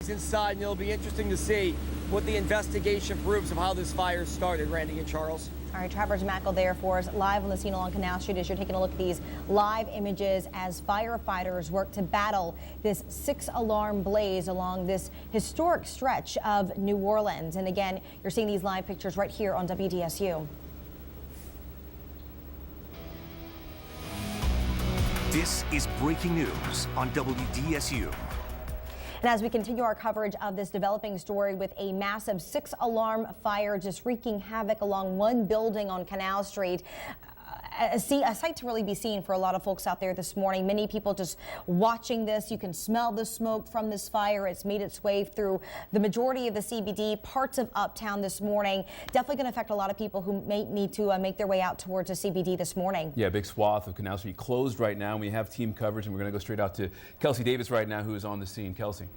Inside, and it'll be interesting to see what the investigation proves of how this fire started. Randy and Charles. All right, Travers Mackel there for us live on the scene along Canal Street as you're taking a look at these live images as firefighters work to battle this 6-alarm blaze along this historic stretch of New Orleans. And again, you're seeing these live pictures right here on WDSU. This is breaking news on WDSU. And as we continue our coverage of this developing story with a massive 6-alarm fire just wreaking havoc along one building on Canal Street. A sight to really be seen for a lot of folks out there this morning. Many people just watching this. You can smell the smoke from this fire. It's made its way through the majority of the CBD, parts of Uptown this morning. Definitely going to affect a lot of people who may need to make their way out towards the CBD this morning. Yeah, big swath of Canal Street closed right now. We have team coverage, and we're going to go straight out to Kelsey Davis right now, who is on the scene. Kelsey.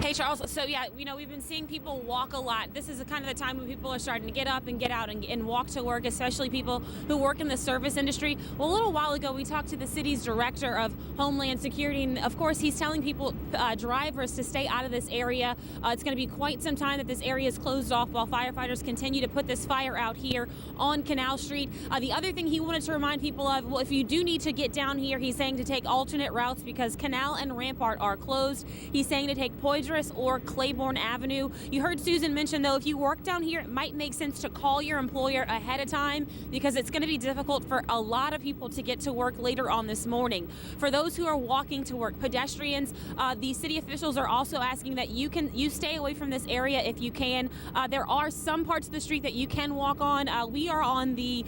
Hey, Charles. So, yeah, we've been seeing people walk a lot. This is kind of the time when people are starting to get up and get out and walk to work, especially people who work in the service industry. Well, a little while ago, we talked to the city's director of Homeland Security, and of course, he's telling people, drivers, to stay out of this area. It's going to be quite some time that this area is closed off while firefighters continue to put this fire out here on Canal Street. The other thing he wanted to remind people of, well, if you do need to get down here, he's saying to take alternate routes because Canal and Rampart are closed. He's saying to take Poydras or Claiborne Avenue. You heard Susan mention, though, if you work down here, it might make sense to call your employer ahead of time because it's going to be difficult for a lot of people to get to work later on this morning. For those who are walking to work, pedestrians, the city officials are also asking that you stay away from this area if you can. There are some parts of the street that you can walk on. We are on the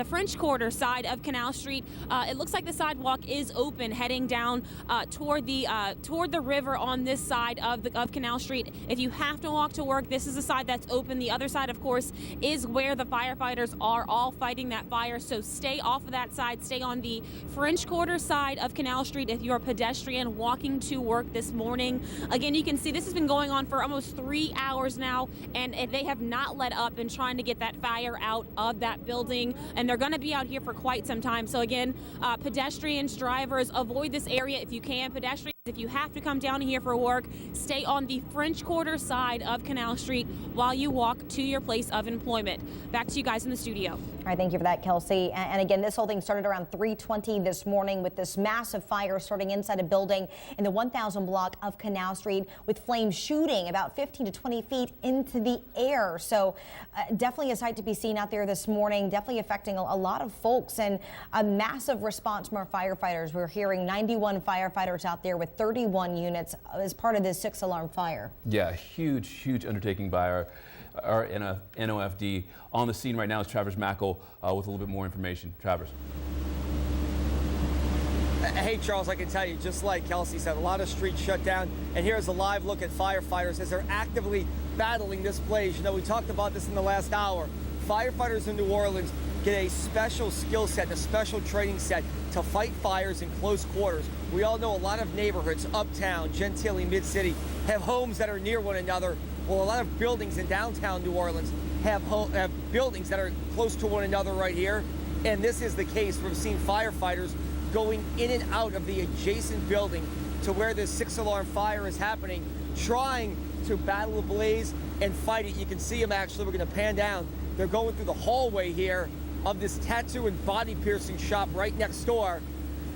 French Quarter side of Canal Street. It looks like the sidewalk is open heading down toward the river on this side of Canal Street. If you have to walk to work, this is the side that's open. The other side, of course, is where the firefighters are all fighting that fire. So stay off of that side. Stay on the French Quarter side of Canal Street if you're a pedestrian walking to work this morning. Again, you can see this has been going on for almost 3 hours now, and they have not let up in trying to get that fire out of that building, and they're going to be out here for quite some time. So again, pedestrians, drivers, avoid this area if you can. Pedestrians, if you have to come down here for work, stay on the French Quarter side of Canal Street while you walk to your place of employment. Back to you guys in the studio. All right, thank you for that, Kelsey. And again, this whole thing started around 3:20 this morning with this massive fire starting inside a building in the 1000 block of Canal Street with flames shooting about 15 to 20 feet into the air. So definitely a sight to be seen out there this morning, definitely affecting a lot of folks, and a massive response from our firefighters. We're hearing 91 firefighters out there with 31 units as part of this 6-alarm fire. Yeah, huge undertaking by our NOFD. On the scene right now is Travers Mackel with a little bit more information. Travers. Hey, Charles, I can tell you, just like Kelsey said, a lot of streets shut down. And here's a live look at firefighters as they're actively battling this blaze. You know, we talked about this in the last hour. Firefighters in New Orleans get a special skill set, a special training set to fight fires in close quarters. We all know a lot of neighborhoods, Uptown, Gentilly, Mid-City, have homes that are near one another. Well, a lot of buildings in downtown New Orleans have buildings that are close to one another right here. And this is the case. We've seen firefighters going in and out of the adjacent building to where this 6-alarm fire is happening, trying to battle the blaze and fight it. You can see them actually. We're going to pan down. They're going through the hallway here of this tattoo and body piercing shop right next door,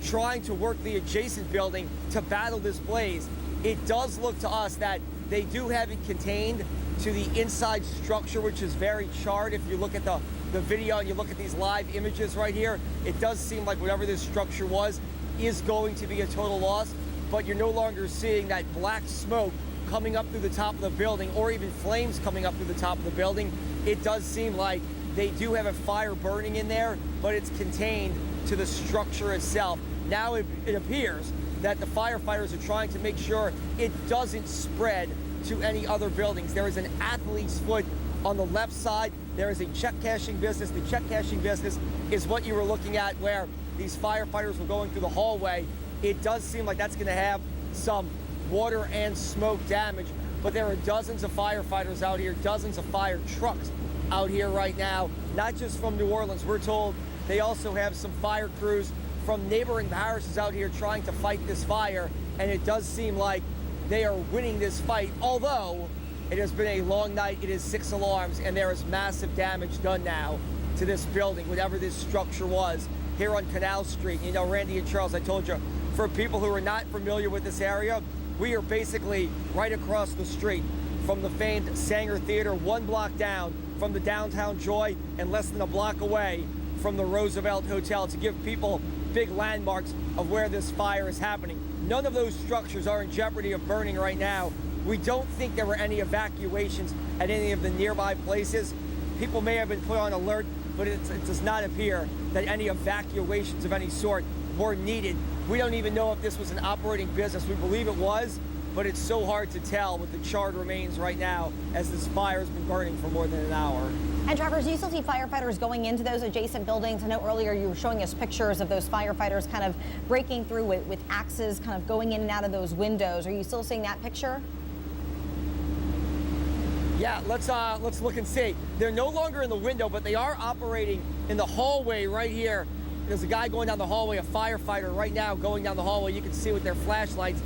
trying to work the adjacent building to battle this blaze. It does look to us that they do have it contained to the inside structure, which is very charred. If you look at the video and you look at these live images right here, it does seem like whatever this structure was is going to be a total loss, but you're no longer seeing that black smoke coming up through the top of the building or even flames coming up through the top of the building. It does seem like they do have a fire burning in there, but it's contained to the structure itself. Now it appears that the firefighters are trying to make sure it doesn't spread to any other buildings. There is an athlete's foot on the left side. There is a check cashing business. The check cashing business is what you were looking at where these firefighters were going through the hallway. It does seem like that's going to have some water and smoke damage, but there are dozens of firefighters out here, dozens of fire trucks out here right now, not just from New Orleans. We're told they also have some fire crews from neighboring parishes out here trying to fight this fire, and it does seem like they are winning this fight, although it has been a long night. It is 6 alarms, and there is massive damage done now to this building, whatever this structure was, here on Canal Street. You know, Randy and Charles, I told you, for people who are not familiar with this area, we are basically right across the street from the famed Sanger Theater, 1 block down from the downtown Joy, and less than a block away from the Roosevelt Hotel, to give people big landmarks of where this fire is happening. None of those structures are in jeopardy of burning right now. We don't think there were any evacuations at any of the nearby places. People may have been put on alert, but it does not appear that any evacuations of any sort were needed. We don't even know if this was an operating business. We believe it was, but it's so hard to tell with the charred remains right now, as this fire has been burning for more than an hour. And Travers, you still see firefighters going into those adjacent buildings? I know earlier you were showing us pictures of those firefighters kind of breaking through with axes, kind of going in and out of those windows. Are you still seeing that picture? Yeah, let's look and see. They're no longer in the window, but they are operating in the hallway right here. There's a guy going down the hallway, a firefighter right now going down the hallway. You can see with their flashlights.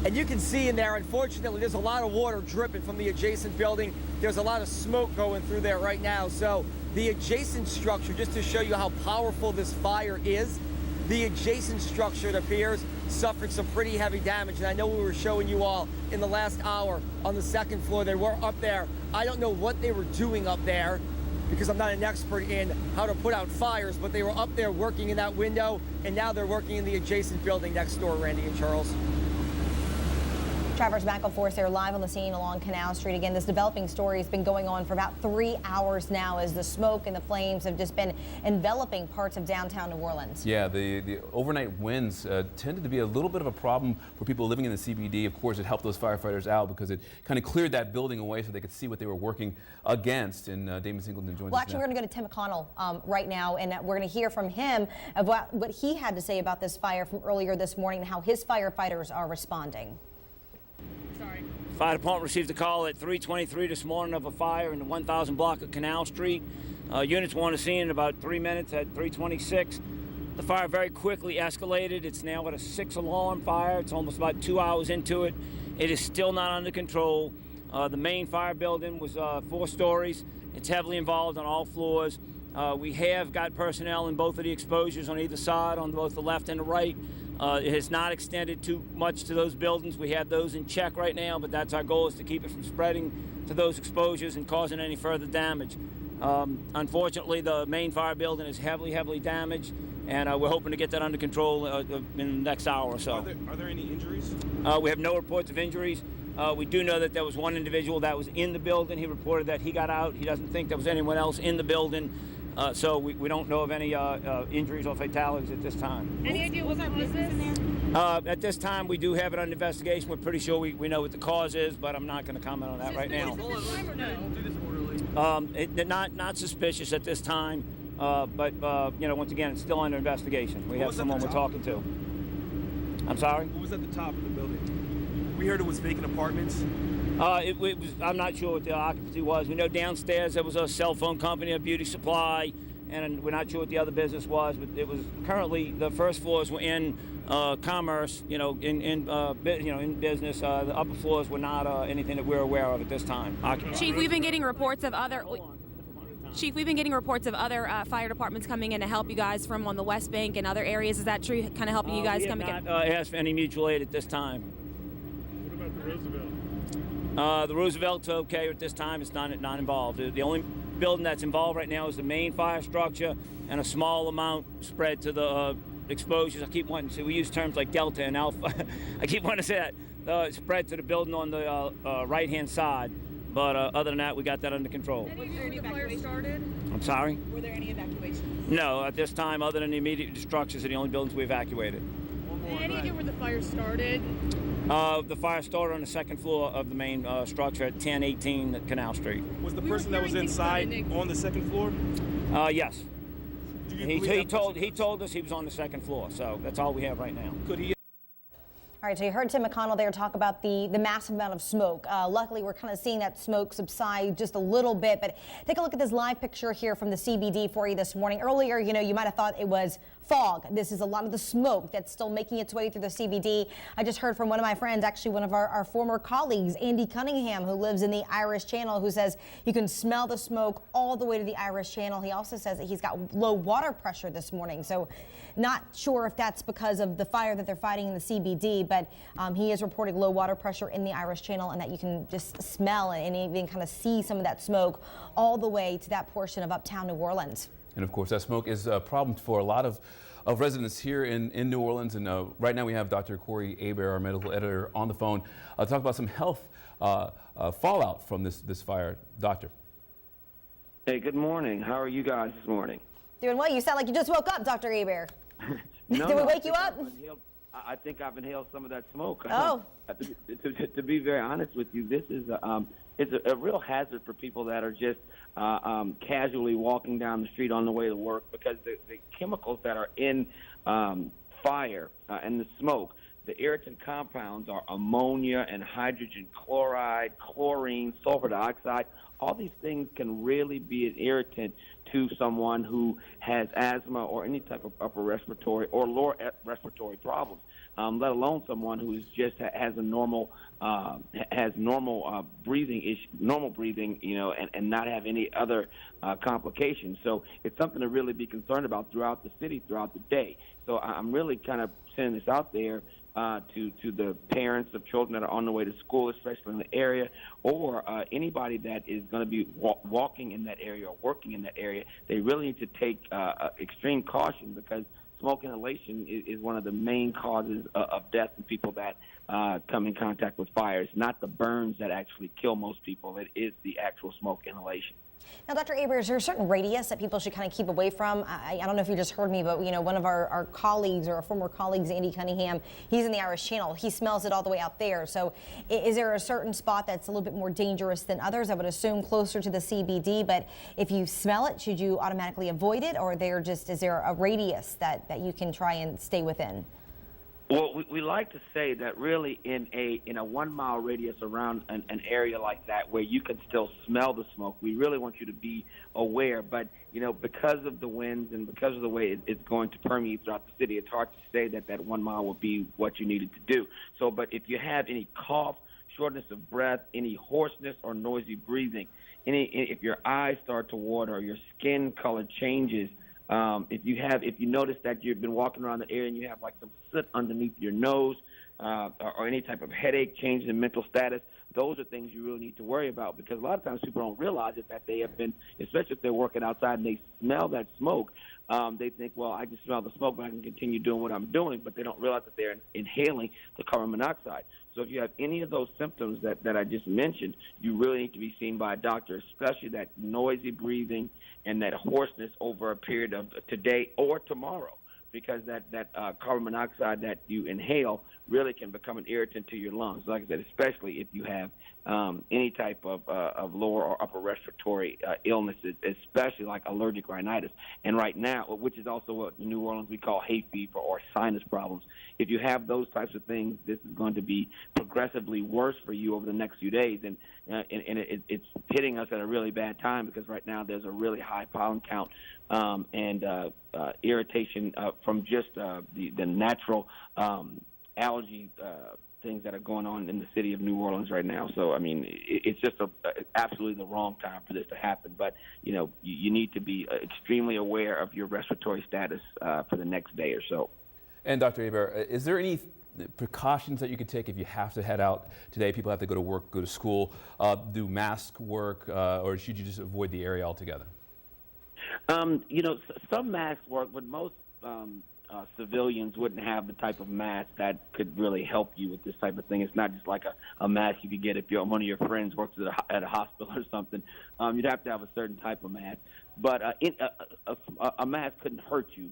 And you can see in there, unfortunately, there's a lot of water dripping from the adjacent building. There's a lot of smoke going through there right now. So the adjacent structure, just to show you how powerful this fire is, the adjacent structure, it appears, suffered some pretty heavy damage. And I know we were showing you all in the last hour on the 2nd floor. They were up there. I don't know what they were doing up there, because I'm not an expert in how to put out fires, but they were up there working in that window, and now they're working in the adjacent building next door, Randy and Charles. Travers back and forth there live on the scene along Canal Street. Again, this developing story has been going on for about 3 hours now, as the smoke and the flames have just been enveloping parts of downtown New Orleans. Yeah, the overnight winds tended to be a little bit of a problem for people living in the CBD. Of course, it helped those firefighters out because it kind of cleared that building away so they could see what they were working against. And Damon Singleton joins us now. Well, actually, we're going to go to Tim McConnell right now, and we're going to hear from him of what he had to say about this fire from earlier this morning and how his firefighters are responding. Fire department received a call at 3:23 this morning of a fire in the 1000 block of Canal Street. Units were on the scene in about 3 minutes at 3:26. The fire very quickly escalated. It's now at a 6-alarm fire. It's almost about 2 hours into it. It is still not under control. The main fire building was 4 stories. It's heavily involved on all floors. We have got personnel in both of the exposures on either side, on both the left and the right. It has not extended too much to those buildings. We have those in check right now, but that's our goal, is to keep it from spreading to those exposures and causing any further damage. Unfortunately, the main fire building is heavily damaged, and we're hoping to get that under control in the next hour or so. Are there any injuries? We have no reports of injuries. We do know that there was one individual that was in the building. He reported that he got out. He doesn't think there was anyone else in the building. So we don't know of any injuries or fatalities at this time. Any idea what that business in there? At this time, we do have it under investigation. We're pretty sure we know what the cause is, but I'm not going to comment on that right now. Not suspicious at this time, but you know, once again, it's still under investigation. We have someone we're talking to. I'm sorry? What was at the top of the building? We heard it was vacant apartments. It was, I'm not sure what the occupancy was. We know downstairs there was a cell phone company, a beauty supply, and we're not sure what the other business was. But it was currently, the first floors were in commerce, in business. The upper floors were not anything that we're aware of at this time. Chief, we've been getting reports of other. Chief, we've been getting reports of other fire departments coming in to help you guys from on the West Bank and other areas. Is that true? Kind of helping you guys come again? We have not asked for any mutual aid at this time. What about the Roosevelt? The Roosevelt's okay at this time. It's not involved. The only building that's involved right now is the main fire structure and a small amount spread to the exposures. I keep wanting to say, we use terms like Delta and Alpha. I keep wanting to say that. Spread to the building on the right-hand side. But other than that, we got that under control. Was there any fire started? I'm sorry? Were there any evacuations? No, at this time, other than the immediate structures, are the only buildings we evacuated. Any idea where the fire started? The fire started on the 2nd floor of the main structure at 1018 Canal Street. Was the person that was inside on the 2nd floor? Yes. He told us he was on the 2nd floor, so that's all we have right now. Could he? All right, so you heard Tim McConnell there talk about the massive amount of smoke. Luckily, we're kind of seeing that smoke subside just a little bit, but take a look at this live picture here from the CBD for you this morning. Earlier, you know, you might have thought it was fog. This is a lot of the smoke that's still making its way through the CBD. I just heard from one of my friends, actually one of our former colleagues, Andy Cunningham, who lives in the Irish Channel, who says you can smell the smoke all the way to the Irish Channel. He also says that he's got low water pressure this morning. So not sure if that's because of the fire that they're fighting in the CBD, but he is reporting low water pressure in the Irish Channel, and that you can just smell and even kind of see some of that smoke all the way to that portion of uptown New Orleans. And of course, that smoke is a problem for a lot of residents here in New Orleans. And right now we have Dr. Corey Aber, our medical editor, on the phone to talk about some health fallout from this fire. Doctor. Hey, good morning. How are you guys this morning? Doing well. You sound like you just woke up, Dr. Aber. No, Did we wake you up? I think I've inhaled some of that smoke. Oh. To be very honest with you, this is it's a real hazard for people that are just casually walking down the street on the way to work, because the chemicals that are in fire and the smoke, the irritant compounds are ammonia and hydrogen chloride, chlorine, sulfur dioxide. All these things can really be an irritant to someone who has asthma or any type of upper respiratory or lower respiratory problems, let alone someone who is just has a normal normal breathing, and not have any other complications. So it's something to really be concerned about throughout the city, throughout the day. So I'm really kind of sending this out there to the parents of children that are on the way to school, especially in the area, or anybody that is going to be walking in that area or working in that area. They really need to take extreme caution, because smoke inhalation is one of the main causes of death in people that come in contact with fires. Not the burns that actually kill most people. It is the actual smoke inhalation. Now, Dr. Aber, is there a certain radius that people should kind of keep away from? I don't know if you just heard me, but one of our colleagues, or our former colleagues, Andy Cunningham, he's in the Irish Channel. He smells it all the way out there. So is there a certain spot that's a little bit more dangerous than others? I would assume closer to the CBD, but if you smell it, should you automatically avoid it, or is there a radius that you can try and stay within? Well, we like to say that really in a 1 mile radius around an area like that where you can still smell the smoke, we really want you to be aware. But, because of the winds and because of the way it's going to permeate throughout the city, it's hard to say that 1 mile will be what you needed to do. So, but if you have any cough, shortness of breath, any hoarseness or noisy breathing, if your eyes start to water or your skin color changes, if you notice that you've been walking around the area and you have like some soot underneath your nose, or any type of headache, changes in mental status, those are things you really need to worry about, because a lot of times people don't realize it, that they have been, especially if they're working outside and they smell that smoke, they think, well, I just smell the smoke, but I can continue doing what I'm doing, but they don't realize that they're inhaling the carbon monoxide. So if you have any of those symptoms that I just mentioned, you really need to be seen by a doctor, especially that noisy breathing and that hoarseness over a period of today or tomorrow, because that carbon monoxide that you inhale really can become an irritant to your lungs. Like I said, especially if you have any type of lower or upper respiratory illnesses, especially like allergic rhinitis. And right now, which is also what in New Orleans we call hay fever or sinus problems. If you have those types of things, this is going to be progressively worse for you over the next few days. And it's hitting us at a really bad time, because right now there's a really high pollen count and irritation from just the natural allergy things that are going on in the city of New Orleans right now. So, I mean, it's just absolutely the wrong time for this to happen. But, you need to be extremely aware of your respiratory status for the next day or so. And Dr. Aber, is there any precautions that you could take if you have to head out today? People have to go to work, go to school, do mask work, or should you just avoid the area altogether? Some masks work, but most civilians wouldn't have the type of mask that could really help you with this type of thing. It's not just like a mask you could get if one of your friends works at a hospital or something. You'd have to have a certain type of mask. But a mask couldn't hurt you.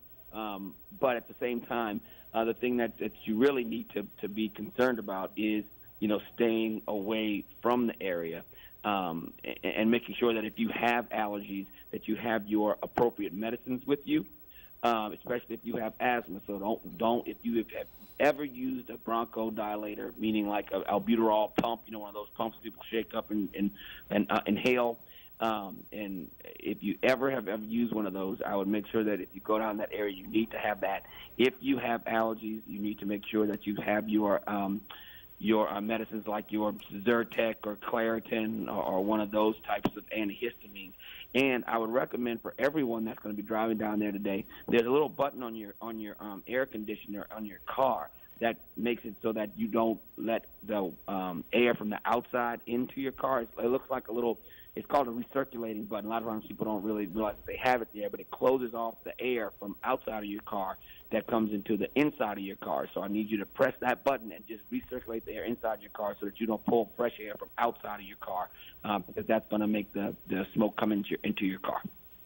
But at the same time, the thing that you really need to be concerned about is, staying away from the area. And making sure that if you have allergies, that you have your appropriate medicines with you, especially if you have asthma. So don't if you have ever used a bronchodilator, meaning like an albuterol pump, one of those pumps people shake up and inhale, And if you ever have used one of those, I would make sure that if you go down that area, you need to have that. If you have allergies, you need to make sure that you have your medicines like your Zyrtec or Claritin or one of those types of antihistamines. And I would recommend for everyone that's going to be driving down there today, there's a little button on your air conditioner on your car that makes it so that you don't let the air from the outside into your car. It looks like a little, it's called a recirculating button. A lot of times people don't really realize that they have it there, but it closes off the air from outside of your car that comes into the inside of your car. So I need you to press that button and just recirculate the air inside your car so that you don't pull fresh air from outside of your car, because that's going to make the smoke come into your car.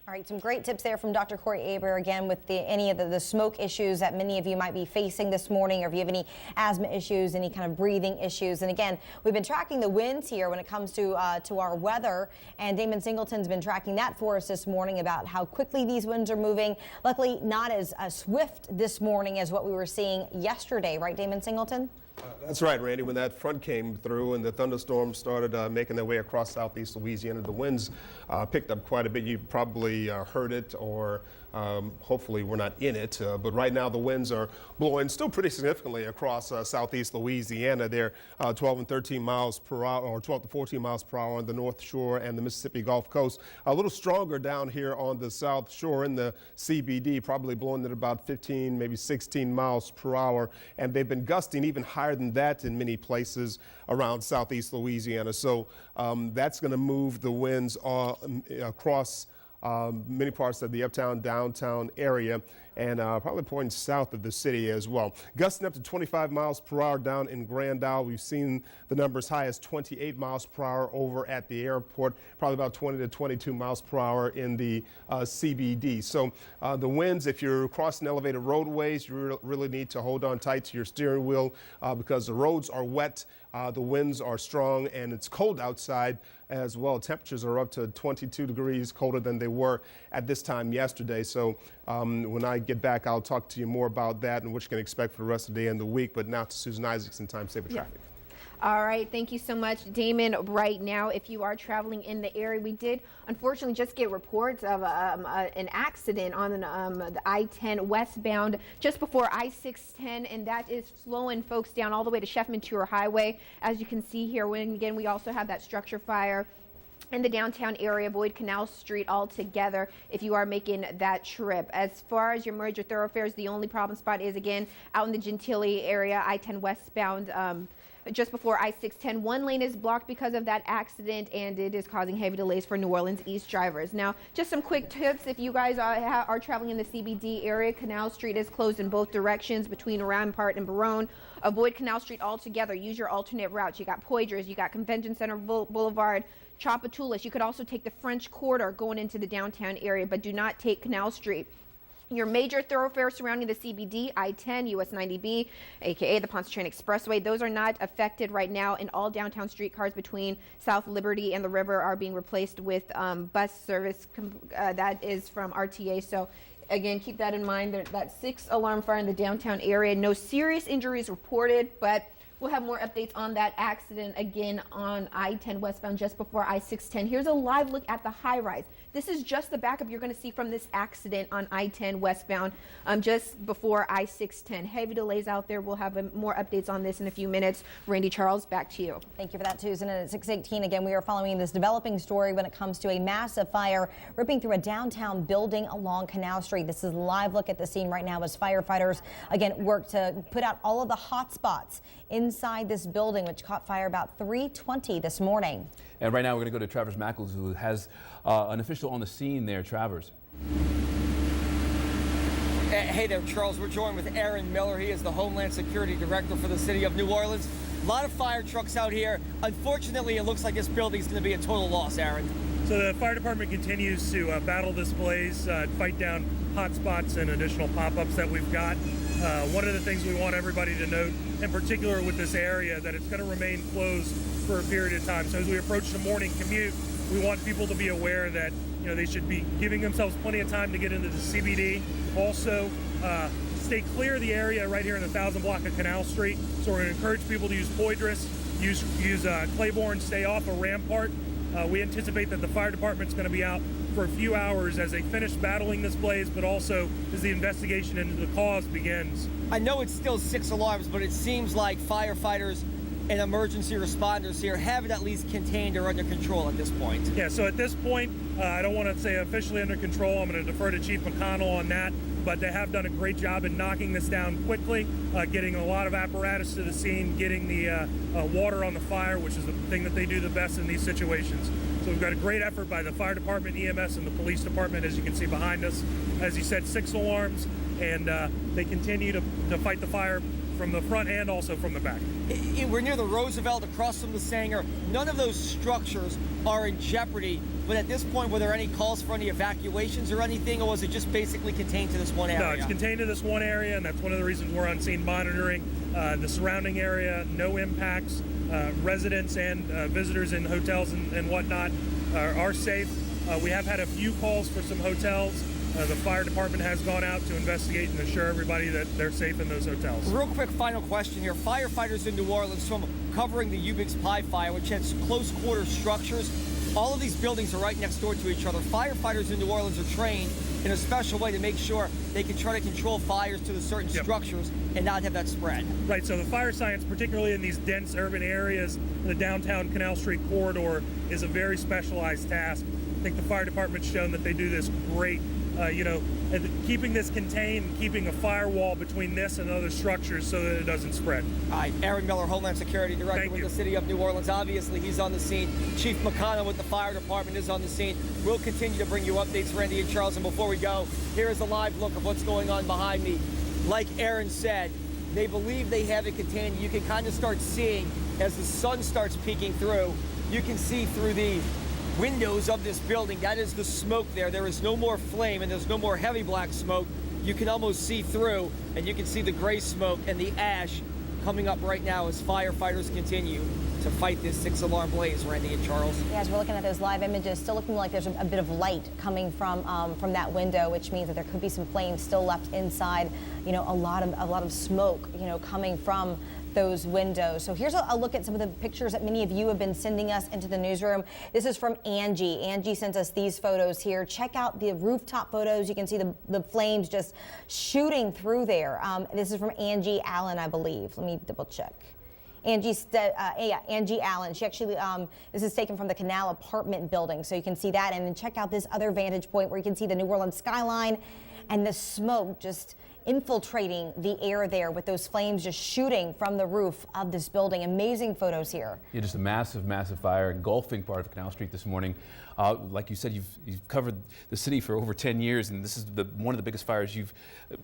All right, some great tips there from Dr. Corey Aber again with any of the smoke issues that many of you might be facing this morning, or if you have any asthma issues, any kind of breathing issues. And again, we've been tracking the winds here when it comes to our weather, and Damon Singleton's been tracking that for us this morning about how quickly these winds are moving. Luckily, not as swift this morning as what we were seeing yesterday, right, Damon Singleton? That's right, Randy. When that front came through and the thunderstorms started making their way across southeast Louisiana, the winds picked up quite a bit. You probably heard it, or hopefully we're not in it. But right now the winds are blowing still pretty significantly across southeast Louisiana. They're 12 and 13 miles per hour, or 12 to 14 miles per hour on the North Shore and the Mississippi Gulf Coast. A little stronger down here on the South Shore in the CBD, probably blowing at about 15, maybe 16 miles per hour. And they've been gusting even higher than that in many places around southeast Louisiana. So that's going to move the winds across many parts of the uptown, downtown area, and probably pointing south of the city as well. Gusting up to 25 miles per hour down in Grand Isle. We've seen the numbers high as 28 miles per hour over at the airport, probably about 20 to 22 miles per hour in the CBD. So the winds, if you're crossing elevated roadways, you really need to hold on tight to your steering wheel because the roads are wet, the winds are strong, and it's cold outside as well. Temperatures are up to 22 degrees colder than they were at this time yesterday. So when I get back, I'll talk to you more about that and what you can expect for the rest of the day and the week. But now to Susan Isaacson, Time Saver Traffic. All right, thank you so much, Damon. Right now, if you are traveling in the area, we did unfortunately just get reports of an accident on the I-10 westbound just before I-610, and that is slowing folks down all the way to Chef-Menteur Highway. As you can see here, again, we also have that structure fire in the downtown area. Avoid Canal Street altogether if you are making that trip. As far as your major thoroughfares, the only problem spot is, again, out in the Gentilly area, I-10 westbound, just before I-610. One lane is blocked because of that accident, and it is causing heavy delays for New Orleans East drivers. Now, just some quick tips if you guys are traveling in the CBD area. Canal Street is closed in both directions between Rampart and Barone. Avoid Canal Street altogether. Use your alternate routes. You got Poydras, you got Convention Center Boulevard, Tchoupitoulas. You could also take the French Quarter going into the downtown area, but do not take Canal Street. Your major thoroughfares surrounding the CBD, I-10, US 90B, aka the Pontchartrain Expressway, those are not affected right now, and all downtown streetcars between South Liberty and the river are being replaced with bus service that is from RTA. So again, keep that in mind. That 6 alarm fire in the downtown area. No serious injuries reported, but we'll have more updates on that accident again on I-10 westbound just before I-610. Here's a live look at the high rise. This is just the backup you're going to see from this accident on I-10 westbound just before I-610. Heavy delays out there. We'll have more updates on this in a few minutes. Randy Charles, back to you. Thank you for that, Susan. And at 6:18, again, we are following this developing story when it comes to a massive fire ripping through a downtown building along Canal Street. This is a live look at the scene right now as firefighters, again, work to put out all of the hot spots inside this building, which caught fire about 3:20 this morning. And right now we're going to go to Travers Mackles, who has an official on the scene there. Travers. Hey there, Charles. We're joined with Aaron Miller. He is the Homeland Security Director for the city of New Orleans. A lot of fire trucks out here. Unfortunately, it looks like this building is going to be a total loss, Aaron. So the fire department continues to battle this blaze, fight down hot spots and additional pop-ups that we've got. One of the things we want everybody to note, in particular with this area, that it's going to remain closed for a period of time. So as we approach the morning commute, we want people to be aware that they should be giving themselves plenty of time to get into the CBD. Also, stay clear of the area right here in the 1000 block of Canal Street. So we're going to encourage people to use Poydras, use Claiborne, stay off of Rampart. We anticipate that the fire department's going to be out for a few hours as they finish battling this blaze, but also as the investigation into the cause begins. I know it's still 6 alarms, but it seems like firefighters and emergency responders here have it at least contained or under control at this point. Yeah, so at this point, I don't want to say officially under control. I'm going to defer to Chief McConnell on that, but they have done a great job in knocking this down quickly, getting a lot of apparatus to the scene, getting the water on the fire, which is the thing that they do the best in these situations. So we've got a great effort by the fire department, EMS, and the police department, as you can see behind us. As you said, 6 alarms, and they continue to fight the fire from the front and also from the back. We're near the Roosevelt, across from the Sanger. None of those structures are in jeopardy, but at this point, were there any calls for any evacuations or anything, or was it just basically contained to this one area? No, it's contained to this one area, and that's one of the reasons we're on scene monitoring the surrounding area. No impacts. Residents and visitors in hotels and whatnot are safe. We have had a few calls for some hotels. The fire department has gone out to investigate and assure everybody that they're safe in those hotels. Real quick final question here. Firefighters in New Orleans, from covering the Ubix Pie fire, which has close quarter structures, all of these buildings are right next door to each other. Firefighters in New Orleans are trained in a special way to make sure they can try to control fires to the certain structures and not have that spread. Right, so the fire science, particularly in these dense urban areas, the downtown Canal Street corridor, is a very specialized task. I think the fire department's shown that they do this great. Keeping this contained, keeping a firewall between this and other structures so that it doesn't spread. All right, Aaron Miller, Homeland Security Director with the City of New Orleans. Obviously, he's on the scene. Chief McConnell with the fire department is on the scene. We'll continue to bring you updates, Randy and Charles. And before we go, here is a live look of what's going on behind me. Like Aaron said, they believe they have it contained. You can kind of start seeing as the sun starts peeking through. You can see through the windows of this building. That is the smoke there. There is no more flame and there's no more heavy black smoke. You can almost see through, and you can see the gray smoke and the ash coming up right now as firefighters continue to fight this 6-alarm blaze. Randy and Charles. Yeah, as we're looking at those live images, still looking like there's a bit of light coming from that window, which means that there could be some flames still left inside. You know, a lot of smoke, you know, coming from those windows. So here's a look at some of the pictures that many of you have been sending us into the newsroom. This is from Angie. Angie sends us these photos here. Check out the rooftop photos. You can see the flames just shooting through there. This is from Angie Allen, I believe. Let me double check. Angie Allen. She actually, this is taken from the Canal apartment building, so you can see that. And then check out this other vantage point where you can see the New Orleans skyline and the smoke just infiltrating the air there, with those flames just shooting from the roof of this building. Amazing photos here. Yeah, just a massive, massive fire engulfing part of Canal Street this morning. Like you said, you've covered the city for over 10 years, and this is one of the biggest fires you've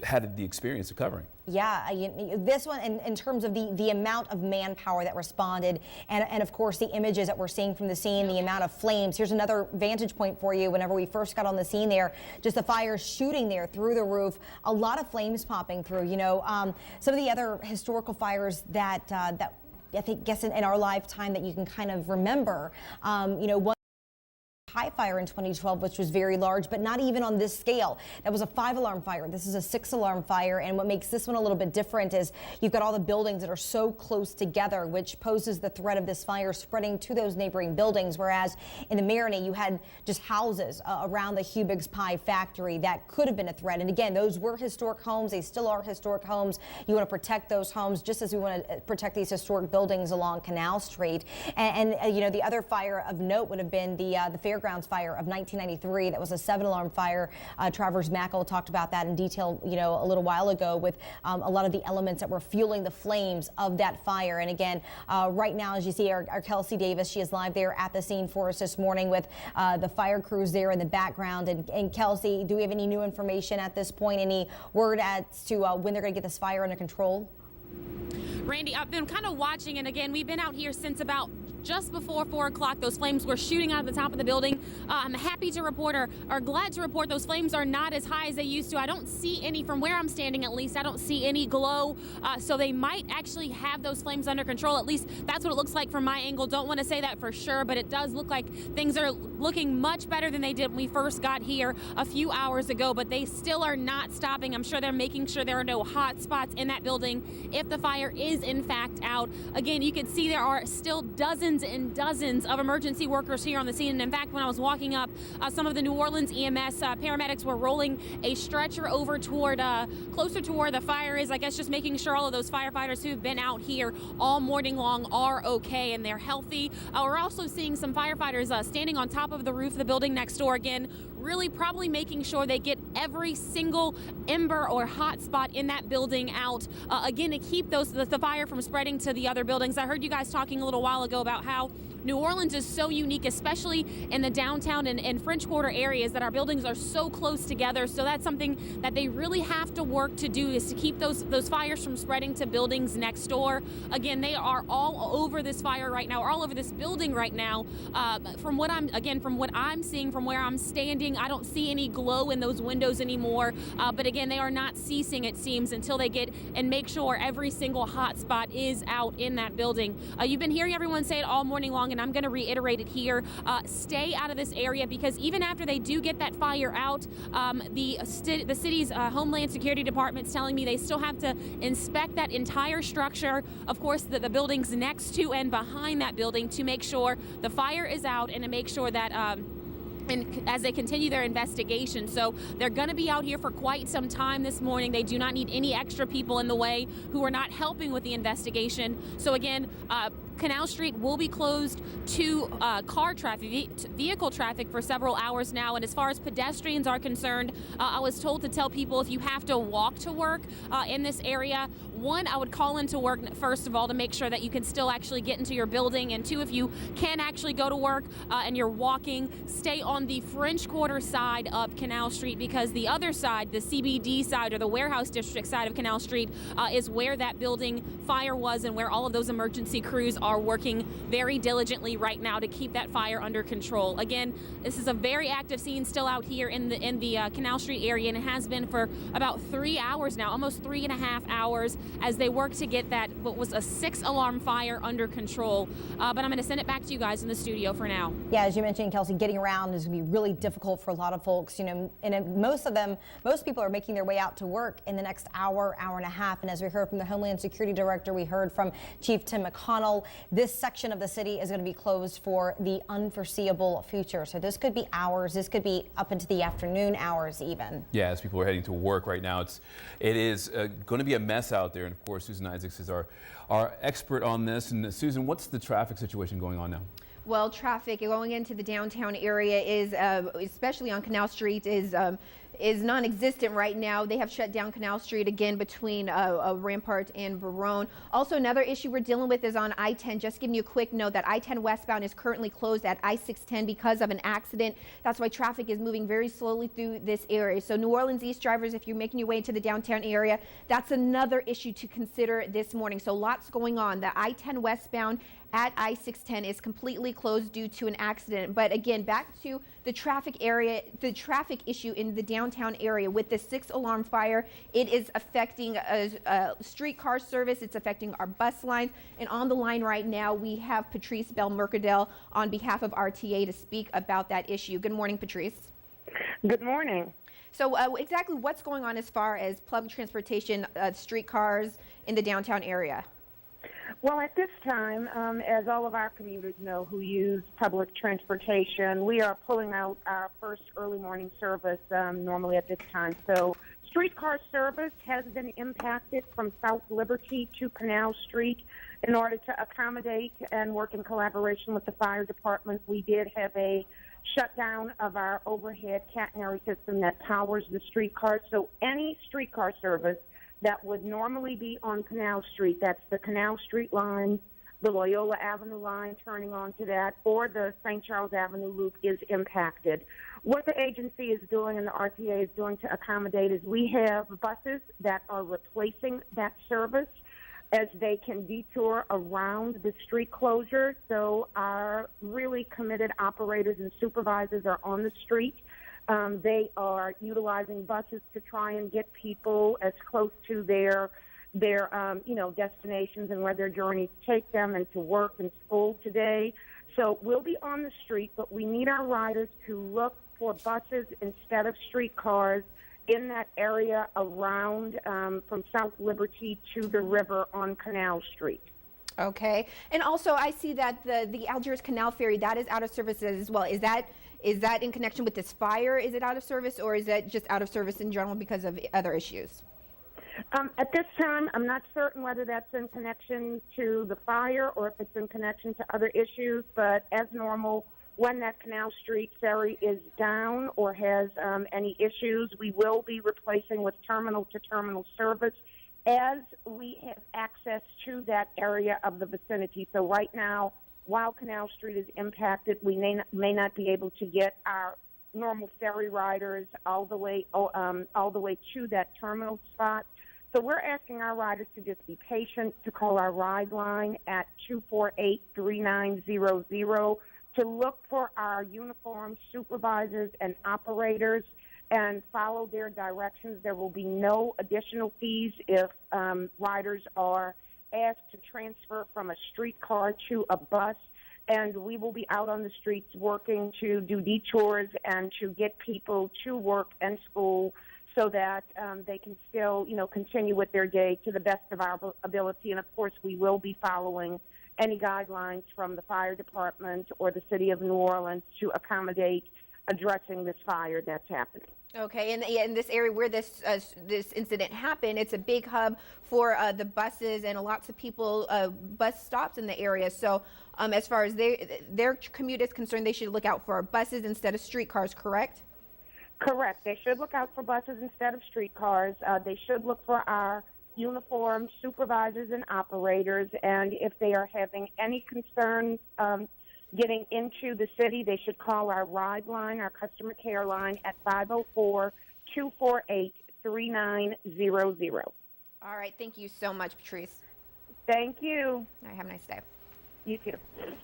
had the experience of covering. Yeah, this one, in terms of the amount of manpower that responded, and of course the images that we're seeing from the scene, the amount of flames. Here's another vantage point for you. Whenever we first got on the scene there, just the fire shooting there through the roof, a lot of flames popping through. You know, some of the other historical fires that I think, in our lifetime that you can kind of remember, you know, one High fire in 2012, which was very large, but not even on this scale. That was a 5-alarm fire. This is a 6-alarm fire, and what makes this one a little bit different is you've got all the buildings that are so close together, which poses the threat of this fire spreading to those neighboring buildings, whereas in the Maroney you had just houses around the Ubix Pie factory that could have been a threat. And again, those were historic homes. They still are historic homes. You want to protect those homes just as we want to protect these historic buildings along Canal Street. And you know, the other fire of note would have been the Fairgrounds fire of 1993. That was a 7-alarm fire. Travers Mackel talked about that in detail, you know, a little while ago, with a lot of the elements that were fueling the flames of that fire. And again, right now, as you see, our Kelsey Davis, she is live there at the scene for us this morning with the fire crews there in the background. And Kelsey, do we have any new information at this point? Any word as to when they're going to get this fire under control? Randy, I've been kind of watching, and again, we've been out here since about just before 4 o'clock. Those flames were shooting out of the top of the building. I'm happy to report, or glad to report, those flames are not as high as they used to. I don't see any, from where I'm standing at least, I don't see any glow. So they might actually have those flames under control. At least that's what it looks like from my angle. Don't want to say that for sure, but it does look like things are looking much better than they did when we first got here a few hours ago, but they still are not stopping. I'm sure they're making sure there are no hot spots in that building if the fire is in fact out. Again, you can see there are still dozens dozens and dozens of emergency workers here on the scene. And in fact, when I was walking up, some of the New Orleans EMS paramedics were rolling a stretcher over toward closer to where the fire is. I guess just making sure all of those firefighters who've been out here all morning long are okay and they're healthy. We're also seeing some firefighters standing on top of the roof of the building next door again, really probably making sure they get every single ember or hot spot in that building out, again, to keep the fire from spreading to the other buildings. I heard you guys talking a little while ago about how New Orleans is so unique, especially in the downtown and French Quarter areas, that our buildings are so close together. So that's something that they really have to work to do, is to keep those fires from spreading to buildings next door. Again, they are all over this fire right now, or all over this building right now. From what I'm seeing from where I'm standing, I don't see any glow in those windows anymore. But again, they are not ceasing, it seems, until they get and make sure every single hot spot is out in that building. You've been hearing everyone say it all morning long, and I'm going to reiterate it here. Stay out of this area, because even after they do get that fire out, the city's Homeland Security Department's telling me they still have to inspect that entire structure, of course, the buildings next to and behind that building, to make sure the fire is out and to make sure that and as they continue their investigation. So they're going to be out here for quite some time this morning. They do not need any extra people in the way who are not helping with the investigation. So again, Canal Street will be closed to car traffic, vehicle traffic, for several hours now. And as far as pedestrians are concerned, I was told to tell people, if you have to walk to work in this area, one, I would call into work first of all to make sure that you can still actually get into your building, and two, if you can actually go to work and you're walking, stay on the French Quarter side of Canal Street, because the other side, the CBD side or the warehouse district side of Canal Street, is where that building fire was and where all of those emergency crews are working very diligently right now to keep that fire under control. Again, this is a very active scene still out here in the Canal Street area, and it has been for about 3 hours now, almost 3.5 hours, as they work to get that what was a 6-alarm fire under control. But I'm going to send it back to you guys in the studio for now. Yeah, as you mentioned, Kelsey, getting around is going to be really difficult for a lot of folks. You know, and most people are making their way out to work in the next hour and a half. And as we heard from the Homeland Security Director, we heard from Chief Tim McConnell, this section of the city is going to be closed for the unforeseeable future. So this could be hours. This could be up into the afternoon hours even. Yeah, as people are heading to work right now, it is going to be a mess out there. And of course, Susan Isaacs is our expert on this. And Susan, what's the traffic situation going on now? Well, traffic going into the downtown area is, especially on Canal Street, is non-existent right now. They have shut down Canal Street again between Rampart and Barone. Also, another issue we're dealing with is on I-10. Just giving you a quick note that I-10 westbound is currently closed at I-610 because of an accident. That's why traffic is moving very slowly through this area. So New Orleans East drivers, if you're making your way into the downtown area, that's another issue to consider this morning. So lots going on. The I-10 westbound at I-610 is completely closed due to an accident. But again, back to the traffic issue in the downtown area with the 6-alarm fire. It is affecting streetcar service. It's affecting our bus lines. And on the line right now, we have Patrice Bell-Mercadel on behalf of RTA to speak about that issue. Good morning, Patrice. Good morning. So exactly what's going on as far as public transportation, streetcars in the downtown area? Well, at this time, as all of our commuters know who use public transportation, we are pulling out our first early morning service normally at this time. So streetcar service has been impacted from South Liberty to Canal Street. In order to accommodate and work in collaboration with the fire department, we did have a shutdown of our overhead catenary system that powers the streetcars. So any streetcar service that would normally be on Canal Street, that's the Canal Street line, the Loyola Avenue line turning onto that, or the St. Charles Avenue loop is impacted. What the agency is doing and the RTA is doing to accommodate is we have buses that are replacing that service as they can detour around the street closure. So our really committed operators and supervisors are on the street. They are utilizing buses to try and get people as close to their destinations and where their journeys take them, and to work and school today. So we'll be on the street, but we need our riders to look for buses instead of streetcars in that area around from South Liberty to the river on Canal Street. Okay. And also, I see that the Algiers Canal Ferry, that is out of service as well. Is that in connection with this fire? Is it out of service, or is that just out of service in general because of other issues? At this time, I'm not certain whether that's in connection to the fire or if it's in connection to other issues, but as normal, when that Canal Street ferry is down or has any issues, we will be replacing with terminal-to-terminal service as we have access to that area of the vicinity. So right now, while Canal Street is impacted, we may not be able to get our normal ferry riders all the way to that terminal spot. So we're asking our riders to just be patient, to call our ride line at 248-3900 to look for our uniformed supervisors and operators and follow their directions. There will be no additional fees if riders are asked to transfer from a streetcar to a bus, and we will be out on the streets working to do detours and to get people to work and school so that they can still, continue with their day to the best of our ability. And, of course, we will be following any guidelines from the fire department or the city of New Orleans to accommodate addressing this fire that's happening. Okay, and in this area where this incident happened, it's a big hub for the buses and lots of people, bus stops in the area. So as far as their commute is concerned, they should look out for buses instead of streetcars, correct? Correct. They should look out for buses instead of streetcars. They should look for our uniformed supervisors and operators, and if they are having any concern getting into the city, they should call our ride line, our customer care line at 504-248-3900. All right. Thank you so much, Patrice. Thank you. All right. Have a nice day. You too.